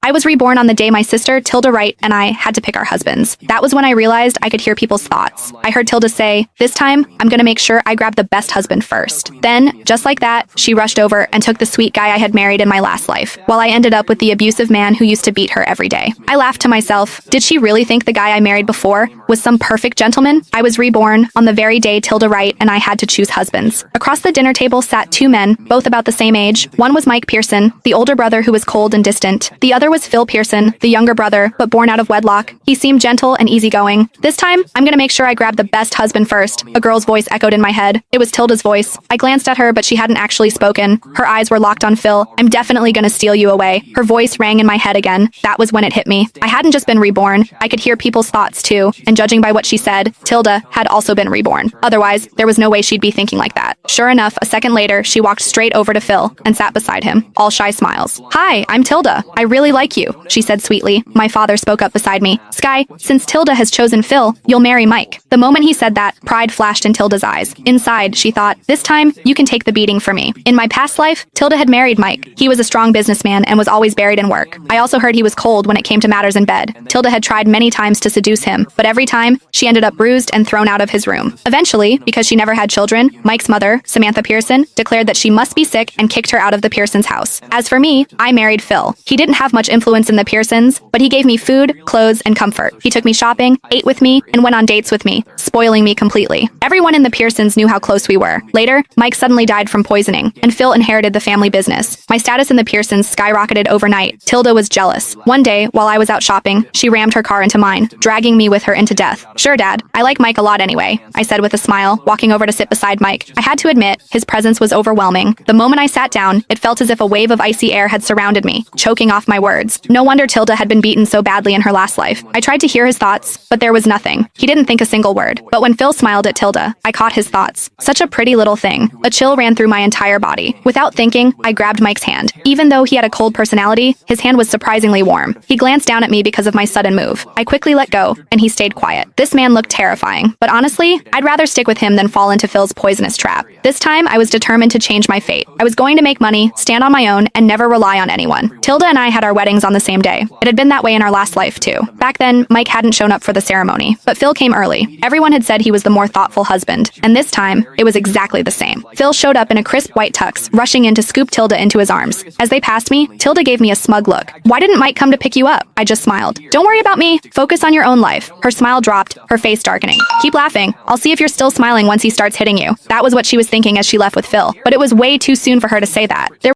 I was reborn on the day my sister, Tilda Wright, and I had to pick our husbands. That was when I realized I could hear people's thoughts. I heard Tilda say, "This time, I'm gonna make sure I grab the best husband first." Then, just like that, she rushed over and took the sweet guy I had married in my last life, while I ended up with the abusive man who used to beat her every day. I laughed to myself, did she really think the guy I married before was some perfect gentleman? I was reborn on the very day Tilda Wright and I had to choose husbands. Across the dinner table sat two men, both about the same age. One was Mike Pearson, the older brother who was cold and distant. The other was Phil Pearson, the younger brother, but born out of wedlock. He seemed gentle and easygoing. "This time, I'm gonna make sure I grab the best husband first," a girl's voice echoed in my head. It was Tilda's voice. I glanced at her, but she hadn't actually spoken. Her eyes were locked on Phil. "I'm definitely gonna steal you away." Her voice rang in my head again. That was when it hit me. I hadn't just been reborn. I could hear people's thoughts too, and judging by what she said, Tilda had also been reborn. Otherwise, there was no way she'd be thinking like that. Sure enough, a second later, she walked straight over to Phil and sat beside him, all shy smiles. "Hi, I'm Tilda. I really like you," she said sweetly. My father spoke up beside me. "Sky, since Tilda has chosen Phil, you'll marry Mike." The moment he said that, pride flashed in Tilda's eyes. Inside, she thought, "This time, you can take the beating for me." In my past life, Tilda had married Mike. He was a strong businessman and was always buried in work. I also heard he was cold when it came to matters in bed. Tilda had tried many times to seduce him, but every time, she ended up bruised and thrown out of his room. Eventually, because she never had children, Mike's mother, Samantha Pearson, declared that she must be sick and kicked her out of the Pearsons' house. As for me, I married Phil. He didn't have much influence in the Pearsons, but he gave me food, clothes, and comfort. He took me shopping, ate with me, and went on dates with me, spoiling me completely. Everyone in the Pearsons knew how close we were. Later, Mike suddenly died from poisoning, and Phil inherited the family business. My status in the Pearsons skyrocketed overnight. Tilda was jealous. One day, while I was out shopping, she rammed her car into mine, dragging me with her into death. "Sure, Dad. I like Mike a lot anyway," I said with a smile, walking over to sit beside Mike. I had to admit, his presence was overwhelming. The moment I sat down, it felt as if a wave of icy air had surrounded me, choking off my words. No wonder Tilda had been beaten so badly in her last life. I tried to hear his thoughts, but there was nothing. He didn't think a single word. But when Phil smiled at Tilda, I caught his thoughts. Such a pretty little thing. A chill ran through my entire body. Without thinking, I grabbed Mike's hand. Even though he had a cold personality, his hand was surprisingly warm. He glanced down at me because of my sudden move. I quickly let go, and he stayed quiet. This man looked terrifying, but honestly, I'd rather stick with him than fall into Phil's poisonous trap. This time, I was determined to change my fate. I was going to make money, stand on my own, and never rely on anyone. Tilda and I had our weddings on the same day. It had been that way in our last life, too. Back then, Mike hadn't shown up for the ceremony, but Phil came early. Everyone had said he was the more thoughtful husband, and this time, it was exactly the same. Phil showed up in a crisp white tux, rushing in to scoop Tilda into his arms. As they passed me, Tilda gave me a smug look. "Why didn't Mike come to pick you up?" I just smiled. "Don't worry about me. Focus on your own life." Her smile dropped, her face darkening. "Keep laughing. I'll see if you're still smiling once he starts hitting you." That was what she was thinking as she left with Phil, but it was way too soon for her to say that. There